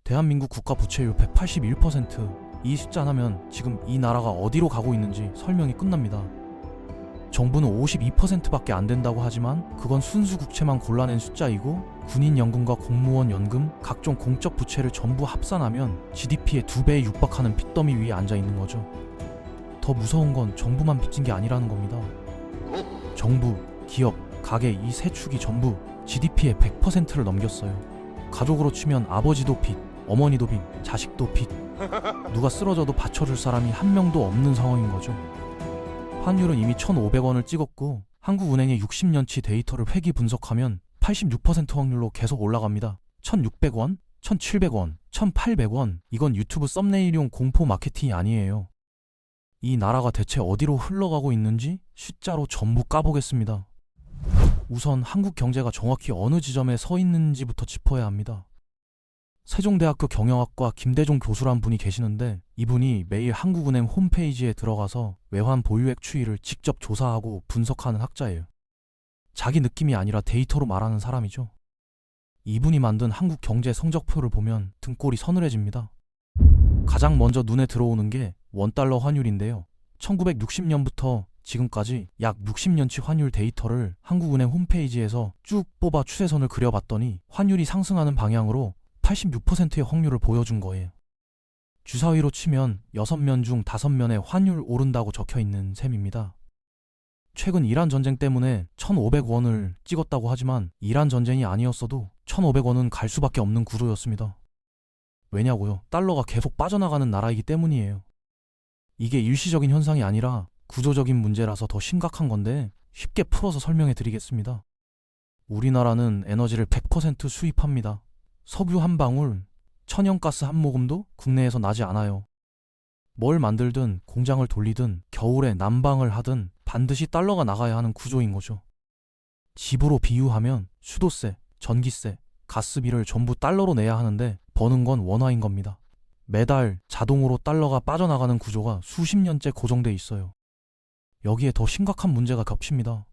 대한민국 국가 부채율 181%. 이 숫자 하나면 지금 이 나라가 어디로 가고 있는지 설명이 끝납니다. 정부는 52%밖에 안 된다고 하지만 그건 순수 국채만 골라낸 숫자이고 군인 연금과 공무원 연금, 각종 공적 부채를 전부 합산하면 GDP의 2배에 육박하는 빚더미 위에 앉아 있는 거죠. 더 무서운 건 정부만 빚진 게 아니라는 겁니다. 정부, 기업, 가계 이 세 축이 전부 GDP의 100%를 넘겼어요. 가족으로 치면 아버지도 빚, 어머니도 빚, 자식도 빚. 누가 쓰러져도 받쳐줄 사람이 한 명도 없는 상황인 거죠. 환율은 이미 1,500원을 찍었고 한국은행의 60년치 데이터를 회귀 분석하면 86% 확률로 계속 올라갑니다. 1,600원, 1,700원, 1,800원. 이건 유튜브 썸네일용 공포 마케팅이 아니에요. 이 나라가 대체 어디로 흘러가고 있는지 숫자로 전부 까보겠습니다. 우선 한국 경제가 정확히 어느 지점에 서 있는지부터 짚어야 합니다. 세종대학교 경영학과 김대종 교수란 분이 계시는데 이분이 매일 한국은행 홈페이지에 들어가서 외환 보유액 추이를 직접 조사하고 분석하는 학자예요. 자기 느낌이 아니라 데이터로 말하는 사람이죠. 이분이 만든 한국 경제 성적표를 보면 등골이 서늘해집니다. 가장 먼저 눈에 들어오는 게 원달러 환율인데요. 1960년부터 지금까지 약 60년치 환율 데이터를 한국은행 홈페이지에서 쭉 뽑아 추세선을 그려봤더니 환율이 상승하는 방향으로 86%의 확률을 보여준 거예요. 주사위로 치면 6면 중 5면에 환율 오른다고 적혀있는 셈입니다. 최근 이란 전쟁 때문에 1,500원을 찍었다고 하지만 이란 전쟁이 아니었어도 1,500원은 갈 수밖에 없는 구조였습니다. 왜냐고요? 달러가 계속 빠져나가는 나라이기 때문이에요. 이게 일시적인 현상이 아니라 구조적인 문제라서 더 심각한 건데 쉽게 풀어서 설명해 드리겠습니다. 우리나라는 에너지를 100% 수입합니다. 석유 한 방울, 천연가스 한 모금도 국내에서 나지 않아요. 뭘 만들든 공장을 돌리든 겨울에 난방을 하든 반드시 달러가 나가야 하는 구조인 거죠. 집으로 비유하면 수도세, 전기세, 가스비를 전부 달러로 내야 하는데 버는 건 원화인 겁니다. 매달 자동으로 달러가 빠져나가는 구조가 수십 년째 고정돼 있어요. 여기에 더 심각한 문제가 겹칩니다.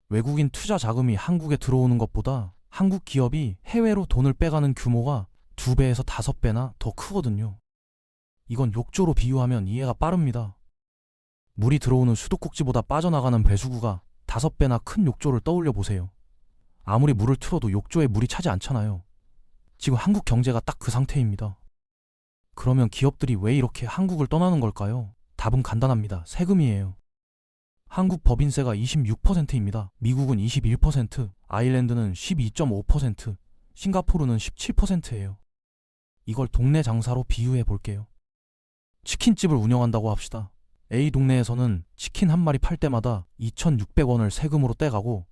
외국인 투자 자금이 한국에 들어오는 것보다 한국 기업이 해외로 돈을 빼가는 규모가 2배에서 5배나 더 크거든요. 이건 욕조로 비유하면 이해가 빠릅니다. 물이 들어오는 수도꼭지보다 빠져나가는 배수구가 5배나 큰 욕조를 떠올려 보세요. 아무리 물을 틀어도 욕조에 물이 차지 않잖아요. 지금 한국 경제가 딱 그 상태입니다. 그러면 기업들이 왜 이렇게 한국을 떠나는 걸까요? 답은 간단합니다. 세금이에요. 한국 법인세가 26%입니다. 미국은 21%, 아일랜드는 12.5%, 싱가포르는 17%예요. 이걸 동네 장사로 비유해 볼게요. 치킨집을 운영한다고 합시다. A 동네에서는 치킨 한 마리 팔 때마다 2,600원을 세금으로 떼가고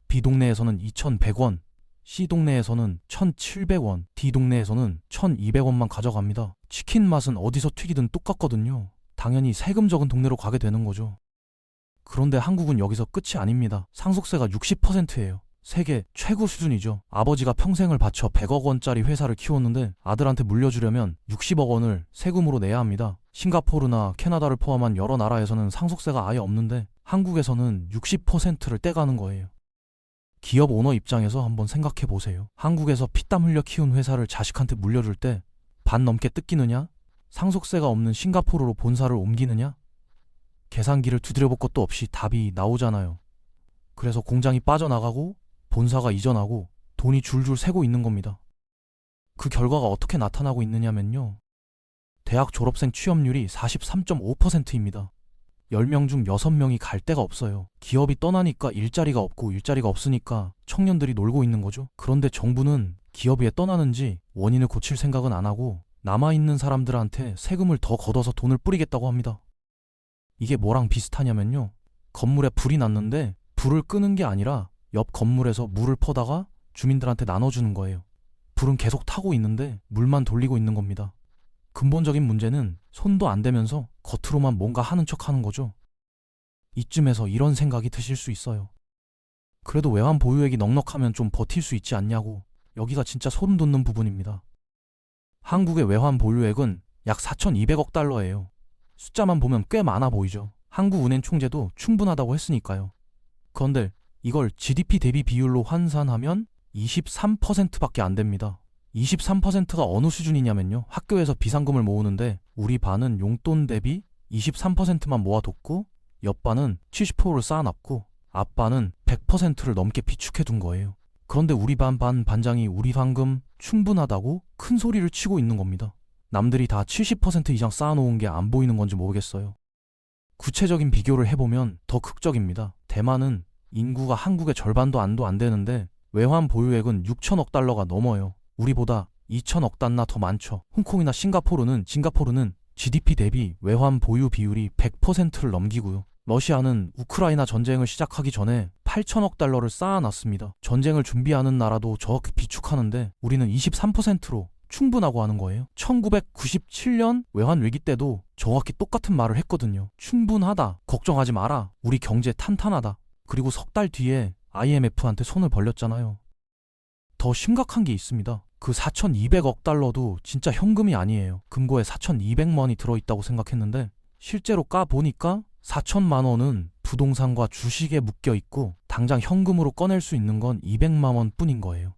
B 동네에서는 2,100원, C 동네에서는 1,700원, D 동네에서는 1,200원만 가져갑니다. 치킨 맛은 어디서 튀기든 똑같거든요. 당연히 세금 적은 동네로 가게 되는 거죠. 그런데 한국은 여기서 끝이 아닙니다. 상속세가 60%예요. 세계 최고 수준이죠. 아버지가 평생을 바쳐 100억 원짜리 회사를 키웠는데 아들한테 물려주려면 60억 원을 세금으로 내야 합니다. 싱가포르나 캐나다를 포함한 여러 나라에서는 상속세가 아예 없는데 한국에서는 60%를 떼가는 거예요. 기업 오너 입장에서 한번 생각해 보세요. 한국에서 피땀 흘려 키운 회사를 자식한테 물려줄 때 반 넘게 뜯기느냐? 상속세가 없는 싱가포르로 본사를 옮기느냐? 계산기를 두드려볼 것도 없이 답이 나오잖아요. 그래서 공장이 빠져나가고 본사가 이전하고 돈이 줄줄 새고 있는 겁니다. 그 결과가 어떻게 나타나고 있느냐면요. 대학 졸업생 취업률이 43.5%입니다. 10명 중 6명이 갈 데가 없어요. 기업이 떠나니까 일자리가 없고 일자리가 없으니까 청년들이 놀고 있는 거죠. 그런데 정부는 기업이 왜 떠나는지 원인을 고칠 생각은 안 하고 남아있는 사람들한테 세금을 더 걷어서 돈을 뿌리겠다고 합니다. 이게 뭐랑 비슷하냐면요. 건물에 불이 났는데 불을 끄는 게 아니라 옆 건물에서 물을 퍼다가 주민들한테 나눠주는 거예요. 불은 계속 타고 있는데 물만 돌리고 있는 겁니다. 근본적인 문제는 손도 안 대면서 겉으로만 뭔가 하는 척 하는 거죠. 이쯤에서 이런 생각이 드실 수 있어요. 그래도 외환 보유액이 넉넉하면 좀 버틸 수 있지 않냐고. 여기가 진짜 소름 돋는 부분입니다. 한국의 외환 보유액은 약 4,200억 달러예요. 숫자만 보면 꽤 많아 보이죠. 한국은행 총재도 충분하다고 했으니까요. 그런데 이걸 GDP 대비 비율로 환산하면 23%밖에 안 됩니다. 23%가 어느 수준이냐면요. 학교에서 비상금을 모으는데 우리 반은 용돈 대비 23%만 모아뒀고 옆반은 70%를 쌓아놨고 앞반은 100%를 넘게 비축해둔 거예요. 그런데 우리 반 반장이 우리 반금 충분하다고 큰 소리를 치고 있는 겁니다. 남들이 다 70% 이상 쌓아놓은 게 안 보이는 건지 모르겠어요. 구체적인 비교를 해보면 더 극적입니다. 대만은 인구가 한국의 절반도 안 되는데 외환 보유액은 6천억 달러가 넘어요. 우리보다 2천억 달러나 더 많죠. 홍콩이나 싱가포르는 GDP 대비 외환 보유 비율이 100%를 넘기고요. 러시아는 우크라이나 전쟁을 시작하기 전에 8천억 달러를 쌓아놨습니다. 전쟁을 준비하는 나라도 저렇게 비축하는데 우리는 23%로 충분하고 하는 거예요. 1997년 외환 위기 때도 정확히 똑같은 말을 했거든요. 충분하다. 걱정하지 마라. 우리 경제 탄탄하다. 그리고 석 달 뒤에 IMF한테 손을 벌렸잖아요. 더 심각한 게 있습니다. 그 4,200억 달러도 진짜 현금이 아니에요. 금고에 4,200만 원이 들어있다고 생각했는데 실제로 까보니까 4천만 원은 부동산과 주식에 묶여 있고 당장 현금으로 꺼낼 수 있는 건 200만 원 뿐인 거예요.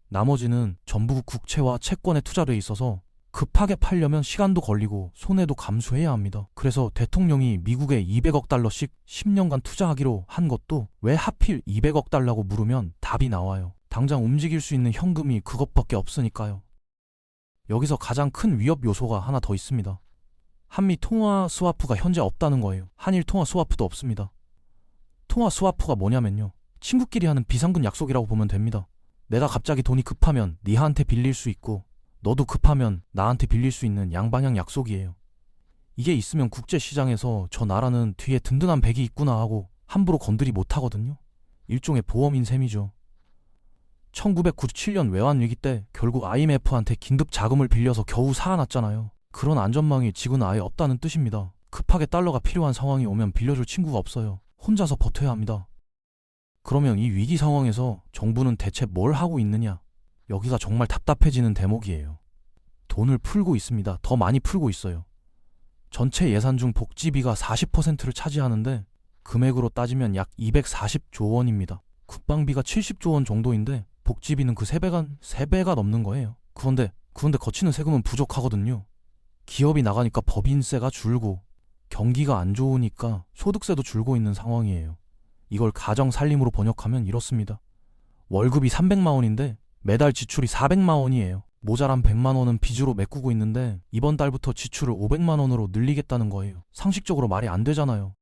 나머지는 전부 국채와 채권에 투자돼 있어서 급하게 팔려면 시간도 걸리고 손해도 감수해야 합니다. 그래서 대통령이 미국에 200억 달러씩 10년간 투자하기로 한 것도 왜 하필 200억 달러고 물으면 답이 나와요. 당장 움직일 수 있는 현금이 그것밖에 없으니까요. 여기서 가장 큰 위협 요소가 하나 더 있습니다. 한미 통화 스와프가 현재 없다는 거예요. 한일 통화 스와프도 없습니다. 통화 스와프가 뭐냐면요. 친구끼리 하는 비상금 약속이라고 보면 됩니다. 내가 갑자기 돈이 급하면 니한테 빌릴 수 있고 너도 급하면 나한테 빌릴 수 있는 양방향 약속이에요. 이게 있으면 국제시장에서 저 나라는 뒤에 든든한 백이 있구나 하고 함부로 건드리 못하거든요. 일종의 보험인 셈이죠. 1997년 외환위기 때 결국 IMF한테 긴급 자금을 빌려서 겨우 쌓아놨잖아요. 그런 안전망이 지금은 아예 없다는 뜻입니다. 급하게 달러가 필요한 상황이 오면 빌려줄 친구가 없어요. 혼자서 버텨야 합니다. 그러면 이 위기 상황에서 정부는 대체 뭘 하고 있느냐? 여기가 정말 답답해지는 대목이에요. 돈을 풀고 있습니다. 더 많이 풀고 있어요. 전체 예산 중 복지비가 40%를 차지하는데 금액으로 따지면 약 240조 원입니다. 국방비가 70조 원 정도인데 복지비는 그 3배가 넘는 거예요. 그런데 거치는 세금은 부족하거든요. 기업이 나가니까 법인세가 줄고 경기가 안 좋으니까 소득세도 줄고 있는 상황이에요. 이걸 가정 살림으로 번역하면 이렇습니다. 월급이 300만 원인데 매달 지출이 400만 원이에요. 모자란 100만 원은 빚으로 메꾸고 있는데 이번 달부터 지출을 500만 원으로 늘리겠다는 거예요. 상식적으로 말이 안 되잖아요.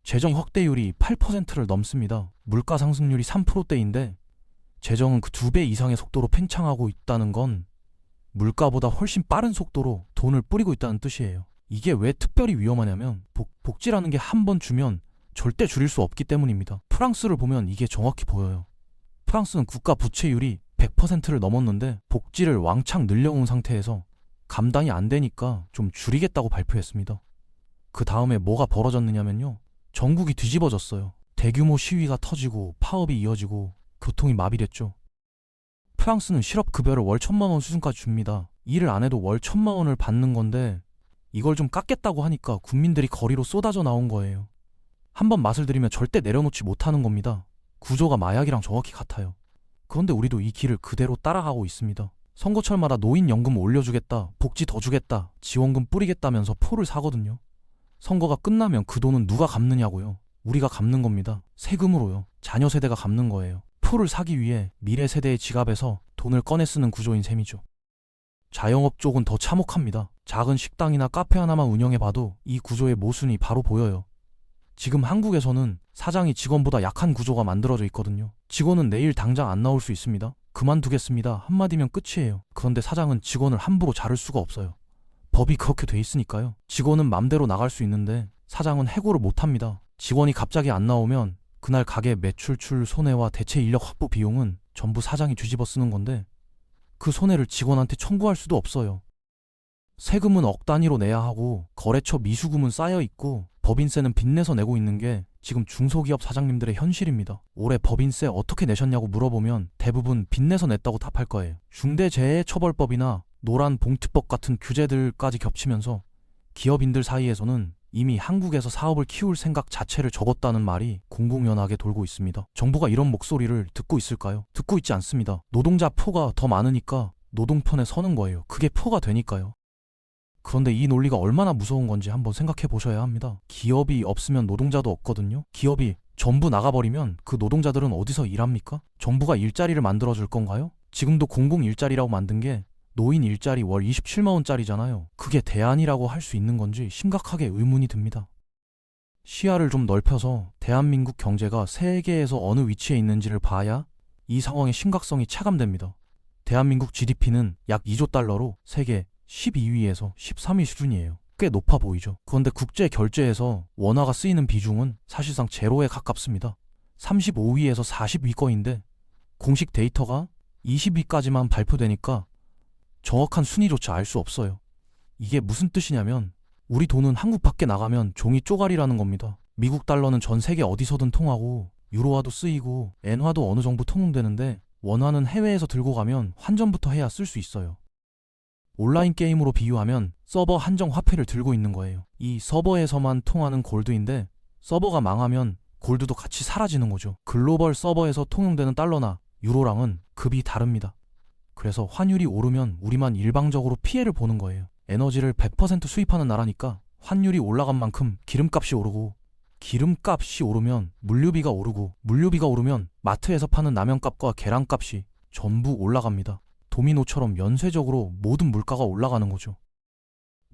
재정 확대율이 8%를 넘습니다. 물가 상승률이 3%대인데 재정은 그 2배 이상의 속도로 팽창하고 있다는 건 물가보다 훨씬 빠른 속도로 돈을 뿌리고 있다는 뜻이에요. 이게 왜 특별히 위험하냐면 복지라는 게 한 번 주면 절대 줄일 수 없기 때문입니다. 프랑스를 보면 이게 정확히 보여요. 프랑스는 국가 부채율이 100%를 넘었는데 복지를 왕창 늘려온 상태에서 감당이 안 되니까 좀 줄이겠다고 발표했습니다. 그 다음에 뭐가 벌어졌느냐면요. 전국이 뒤집어졌어요. 대규모 시위가 터지고 파업이 이어지고 교통이 마비됐죠. 프랑스는 실업급여를 월 1,000만 원 수준까지 줍니다. 일을 안 해도 월 1,000만 원을 받는 건데 이걸 좀 깎겠다고 하니까 국민들이 거리로 쏟아져 나온 거예요. 한번 맛을 들이면 절대 내려놓지 못하는 겁니다. 구조가 마약이랑 정확히 같아요. 그런데 우리도 이 길을 그대로 따라가고 있습니다. 선거철마다 노인연금 올려주겠다, 복지 더 주겠다, 지원금 뿌리겠다면서 포를 사거든요. 선거가 끝나면 그 돈은 누가 갚느냐고요. 우리가 갚는 겁니다. 세금으로요. 자녀 세대가 갚는 거예요. 포를 사기 위해 미래 세대의 지갑에서 돈을 꺼내 쓰는 구조인 셈이죠. 자영업 쪽은 더 참혹합니다. 작은 식당이나 카페 하나만 운영해봐도 이 구조의 모순이 바로 보여요. 지금 한국에서는 사장이 직원보다 약한 구조가 만들어져 있거든요. 직원은 내일 당장 안 나올 수 있습니다. 그만두겠습니다. 한마디면 끝이에요. 그런데 사장은 직원을 함부로 자를 수가 없어요. 법이 그렇게 돼 있으니까요. 직원은 맘대로 나갈 수 있는데 사장은 해고를 못합니다. 직원이 갑자기 안 나오면 그날 가게 매출출 손해와 대체 인력 확보 비용은 전부 사장이 뒤집어 쓰는 건데 그 손해를 직원한테 청구할 수도 없어요. 세금은 억 단위로 내야 하고 거래처 미수금은 쌓여 있고 법인세는 빚내서 내고 있는 게 지금 중소기업 사장님들의 현실입니다. 올해 법인세 어떻게 내셨냐고 물어보면 대부분 빚내서 냈다고 답할 거예요. 중대재해처벌법이나 노란봉투법 같은 규제들까지 겹치면서 기업인들 사이에서는 이미 한국에서 사업을 키울 생각 자체를 접었다는 말이 공공연하게 돌고 있습니다. 정부가 이런 목소리를 듣고 있을까요? 듣고 있지 않습니다. 노동자 포가 더 많으니까 노동편에 서는 거예요. 그게 표가 되니까요. 그런데 이 논리가 얼마나 무서운 건지 한번 생각해 보셔야 합니다. 기업이 없으면 노동자도 없거든요. 기업이 전부 나가버리면 그 노동자들은 어디서 일합니까? 정부가 일자리를 만들어줄 건가요? 지금도 공공 일자리라고 만든 게 노인 일자리 월 27만 원짜리잖아요. 그게 대안이라고 할 수 있는 건지 심각하게 의문이 듭니다. 시야를 좀 넓혀서 대한민국 경제가 세계에서 어느 위치에 있는지를 봐야 이 상황의 심각성이 체감됩니다. 대한민국 GDP는 약 2조 달러로 세계 12위에서 13위 수준이에요. 꽤 높아 보이죠. 그런데 국제 결제에서 원화가 쓰이는 비중은 사실상 제로에 가깝습니다. 35위에서 40위권인데 공식 데이터가 20위까지만 발표되니까 정확한 순위조차 알 수 없어요. 이게 무슨 뜻이냐면 우리 돈은 한국 밖에 나가면 종이 쪼가리라는 겁니다. 미국 달러는 전 세계 어디서든 통하고 유로화도 쓰이고 엔화도 어느 정도 통용되는데 원화는 해외에서 들고 가면 환전부터 해야 쓸 수 있어요. 온라인 게임으로 비유하면 서버 한정 화폐를 들고 있는 거예요. 이 서버에서만 통하는 골드인데 서버가 망하면 골드도 같이 사라지는 거죠. 글로벌 서버에서 통용되는 달러나 유로랑은 급이 다릅니다. 그래서 환율이 오르면 우리만 일방적으로 피해를 보는 거예요. 에너지를 100% 수입하는 나라니까 환율이 올라간 만큼 기름값이 오르고 기름값이 오르면 물류비가 오르고 물류비가 오르면 마트에서 파는 라면값과 계란값이 전부 올라갑니다. 도미노처럼 연쇄적으로 모든 물가가 올라가는 거죠.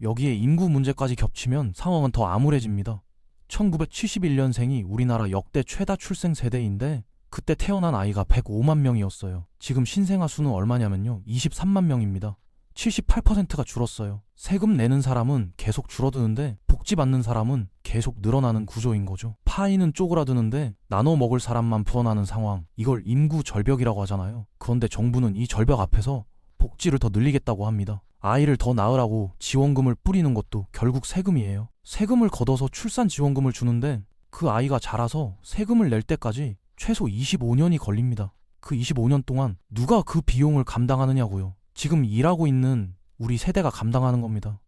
여기에 인구 문제까지 겹치면 상황은 더 암울해집니다. 1971년생이 우리나라 역대 최다 출생 세대인데 그때 태어난 아이가 105만 명이었어요. 지금 신생아 수는 얼마냐면요. 23만 명입니다. 78%가 줄었어요. 세금 내는 사람은 계속 줄어드는데 복지 받는 사람은 계속 늘어나는 구조인 거죠. 파이는 쪼그라드는데 나눠 먹을 사람만 불어나는 상황. 이걸 인구 절벽이라고 하잖아요. 그런데 정부는 이 절벽 앞에서 복지를 더 늘리겠다고 합니다. 아이를 더 낳으라고 지원금을 뿌리는 것도 결국 세금이에요. 세금을 걷어서 출산 지원금을 주는데 그 아이가 자라서 세금을 낼 때까지 최소 25년이 걸립니다. 그 25년 동안 누가 그 비용을 감당하느냐고요. 지금 일하고 있는 우리 세대가 감당하는 겁니다.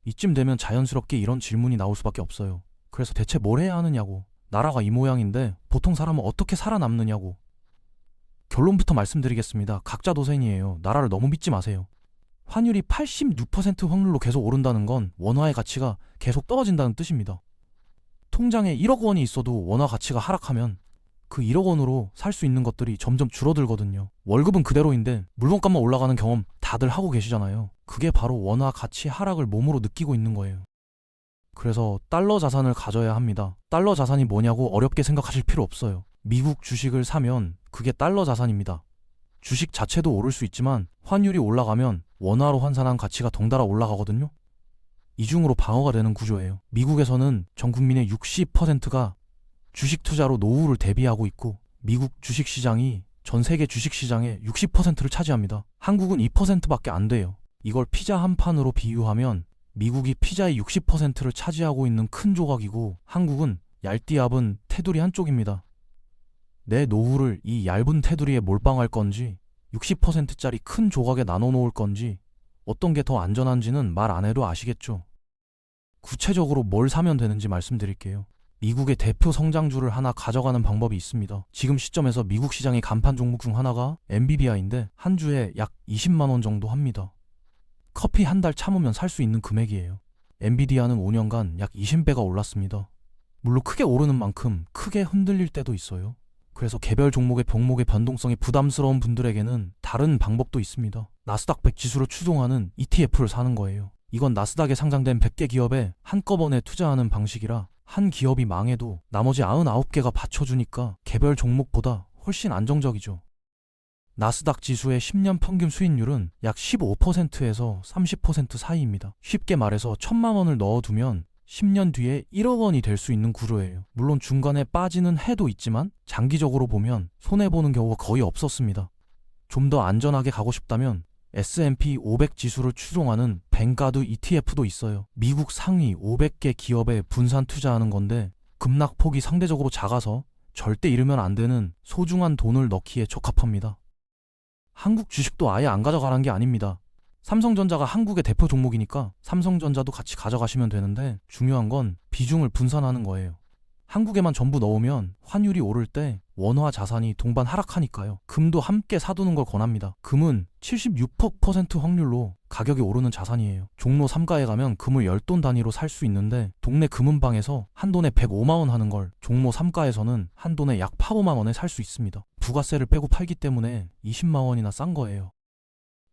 이쯤 되면 자연스럽게 이런 질문이 나올 수밖에 없어요. 그래서 대체 뭘 해야 하느냐고. 나라가 이 모양인데 보통 사람은 어떻게 살아남느냐고. 결론부터 말씀드리겠습니다. 각자 도생이에요. 나라를 너무 믿지 마세요. 환율이 86% 확률로 계속 오른다는 건 원화의 가치가 계속 떨어진다는 뜻입니다. 통장에 1억 원이 있어도 원화 가치가 하락하면 그 1억 원으로 살 수 있는 것들이 점점 줄어들거든요. 월급은 그대로인데 물건값만 올라가는 경험 다들 하고 계시잖아요. 그게 바로 원화 가치 하락을 몸으로 느끼고 있는 거예요. 그래서 달러 자산을 가져야 합니다. 달러 자산이 뭐냐고 어렵게 생각하실 필요 없어요. 미국 주식을 사면 그게 달러 자산입니다. 주식 자체도 오를 수 있지만 환율이 올라가면 원화로 환산한 가치가 덩달아 올라가거든요. 이중으로 방어가 되는 구조예요. 미국에서는 전 국민의 60%가 주식 투자로 노후를 대비하고 있고 미국 주식시장이 전 세계 주식시장의 60%를 차지합니다. 한국은 2%밖에 안 돼요. 이걸 피자 한 판으로 비유하면 미국이 피자의 60%를 차지하고 있는 큰 조각이고 한국은 얇디얇은 테두리 한쪽입니다. 내 노후를 이 얇은 테두리에 몰빵할 건지 60%짜리 큰 조각에 나눠 놓을 건지 어떤 게 더 안전한지는 말 안 해도 아시겠죠. 구체적으로 뭘 사면 되는지 말씀드릴게요. 미국의 대표 성장주를 하나 가져가는 방법이 있습니다. 지금 시점에서 미국 시장의 간판 종목 중 하나가 엔비디아인데 한 주에 약 20만 원 정도 합니다. 커피 한 달 참으면 살 수 있는 금액이에요. 엔비디아는 5년간 약 20배가 올랐습니다. 물론 크게 오르는 만큼 크게 흔들릴 때도 있어요. 그래서 개별 종목의 병목의 변동성이 부담스러운 분들에게는 다른 방법도 있습니다. 나스닥 100 지수를 추종하는 ETF를 사는 거예요. 이건 나스닥에 상장된 100개 기업에 한꺼번에 투자하는 방식이라 한 기업이 망해도 나머지 99개가 받쳐주니까 개별 종목보다 훨씬 안정적이죠. 나스닥 지수의 10년 평균 수익률은 약 15%에서 30% 사이입니다. 쉽게 말해서 1,000만 원을 넣어두면 10년 뒤에 1억 원이 될 수 있는 구조예요. 물론 중간에 빠지는 해도 있지만 장기적으로 보면 손해보는 경우가 거의 없었습니다. 좀 더 안전하게 가고 싶다면 S&P 500 지수를 추종하는 뱅가드 ETF도 있어요. 미국 상위 500개 기업에 분산 투자하는 건데 급락폭이 상대적으로 작아서 절대 잃으면 안 되는 소중한 돈을 넣기에 적합합니다. 한국 주식도 아예 안 가져가라는 게 아닙니다. 삼성전자가 한국의 대표 종목이니까 삼성전자도 같이 가져가시면 되는데 중요한 건 비중을 분산하는 거예요. 한국에만 전부 넣으면 환율이 오를 때 원화 자산이 동반 하락하니까요. 금도 함께 사두는 걸 권합니다. 금은 76% 확률로 가격이 오르는 자산이에요. 종로 3가에 가면 금을 10돈 단위로 살 수 있는데 동네 금은방에서 한 돈에 105만 원 하는 걸 종로 3가에서는 한 돈에 약 8~5만 원에 살 수 있습니다. 부가세를 빼고 팔기 때문에 20만 원이나 싼 거예요.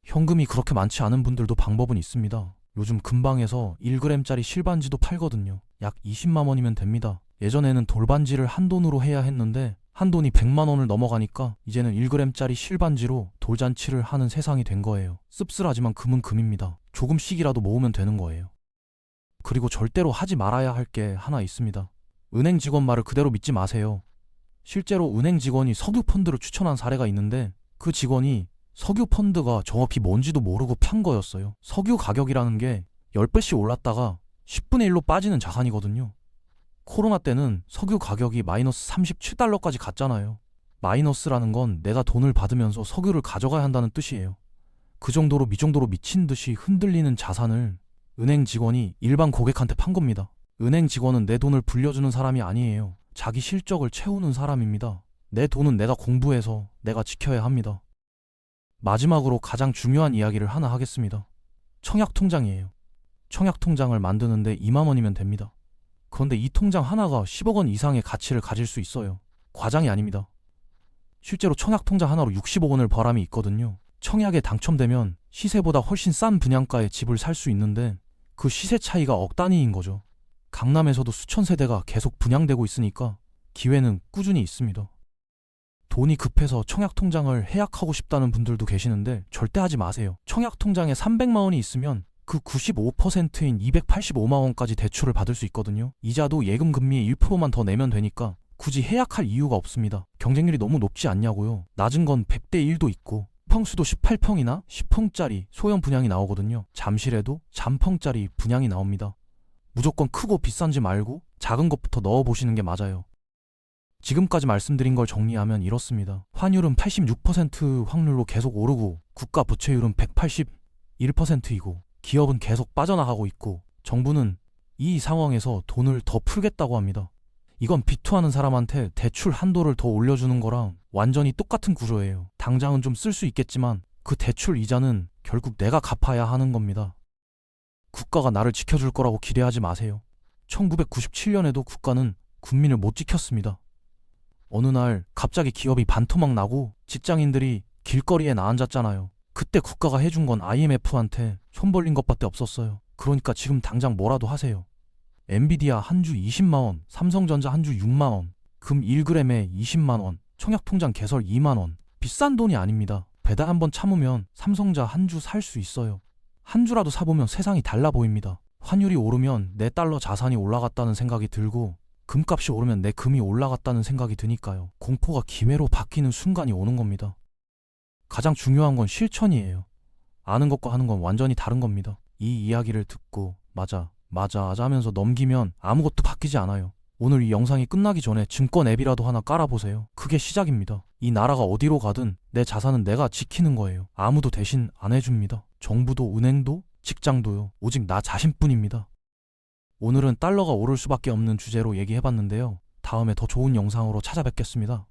현금이 그렇게 많지 않은 분들도 방법은 있습니다. 요즘 금방에서 1g짜리 실반지도 팔거든요. 약 20만 원이면 됩니다. 예전에는 돌반지를 한 돈으로 해야 했는데 한 돈이 100만 원을 넘어가니까 이제는 1g짜리 실반지로 돌잔치를 하는 세상이 된 거예요. 씁쓸하지만 금은 금입니다. 조금씩이라도 모으면 되는 거예요. 그리고 절대로 하지 말아야 할 게 하나 있습니다. 은행 직원 말을 그대로 믿지 마세요. 실제로 은행 직원이 석유 펀드를 추천한 사례가 있는데 그 직원이 석유 펀드가 정확히 뭔지도 모르고 판 거였어요. 석유 가격이라는 게 10배씩 올랐다가 10분의 1로 빠지는 자산이거든요. 코로나 때는 석유 가격이 마이너스 37달러까지 갔잖아요. 마이너스라는 건 내가 돈을 받으면서 석유를 가져가야 한다는 뜻이에요. 그 정도로 미정도로 미친 듯이 흔들리는 자산을 은행 직원이 일반 고객한테 판 겁니다. 은행 직원은 내 돈을 불려주는 사람이 아니에요. 자기 실적을 채우는 사람입니다. 내 돈은 내가 공부해서 내가 지켜야 합니다. 마지막으로 가장 중요한 이야기를 하나 하겠습니다. 청약통장이에요. 청약통장을 만드는데 2만 원이면 됩니다. 그런데 이 통장 하나가 10억 원 이상의 가치를 가질 수 있어요. 과장이 아닙니다. 실제로 청약통장 하나로 60억 원을 벌함이 있거든요. 청약에 당첨되면 시세보다 훨씬 싼 분양가에 집을 살 수 있는데 그 시세 차이가 억 단위인 거죠. 강남에서도 수천 세대가 계속 분양되고 있으니까 기회는 꾸준히 있습니다. 돈이 급해서 청약통장을 해약하고 싶다는 분들도 계시는데 절대 하지 마세요. 청약통장에 300만 원이 있으면 그 95%인 285만 원까지 대출을 받을 수 있거든요. 이자도 예금 금리의 1%만 더 내면 되니까 굳이 해약할 이유가 없습니다. 경쟁률이 너무 높지 않냐고요. 낮은 건 100대 1도 있고 평수도 18평이나 10평짜리 소형 분양이 나오거든요. 잠실에도 잠평짜리 분양이 나옵니다. 무조건 크고 비싼지 말고 작은 것부터 넣어보시는 게 맞아요. 지금까지 말씀드린 걸 정리하면 이렇습니다. 환율은 86% 확률로 계속 오르고 국가 부채율은 181%이고 기업은 계속 빠져나가고 있고 정부는 이 상황에서 돈을 더 풀겠다고 합니다. 이건 비투하는 사람한테 대출 한도를 더 올려주는 거랑 완전히 똑같은 구조예요. 당장은 좀 쓸 수 있겠지만 그 대출 이자는 결국 내가 갚아야 하는 겁니다. 국가가 나를 지켜줄 거라고 기대하지 마세요. 1997년에도 국가는 국민을 못 지켰습니다. 어느 날 갑자기 기업이 반토막 나고 직장인들이 길거리에 나앉았잖아요. 그때 국가가 해준 건 IMF한테 손 벌린 것밖에 없었어요. 그러니까 지금 당장 뭐라도 하세요. 엔비디아 한 주 20만 원, 삼성전자 한 주 6만 원, 금 1g에 20만 원, 청약통장 개설 2만 원. 비싼 돈이 아닙니다. 배달 한번 참으면 삼성자 한 주 살 수 있어요. 한 주라도 사보면 세상이 달라 보입니다. 환율이 오르면 내 달러 자산이 올라갔다는 생각이 들고 금값이 오르면 내 금이 올라갔다는 생각이 드니까요. 공포가 기회로 바뀌는 순간이 오는 겁니다. 가장 중요한 건 실천이에요. 아는 것과 하는 건 완전히 다른 겁니다. 이 이야기를 듣고 맞아 하면서 넘기면 아무것도 바뀌지 않아요. 오늘 이 영상이 끝나기 전에 증권 앱이라도 하나 깔아보세요. 그게 시작입니다. 이 나라가 어디로 가든 내 자산은 내가 지키는 거예요. 아무도 대신 안 해줍니다. 정부도 은행도 직장도요. 오직 나 자신뿐입니다. 오늘은 달러가 오를 수밖에 없는 주제로 얘기해봤는데요. 다음에 더 좋은 영상으로 찾아뵙겠습니다.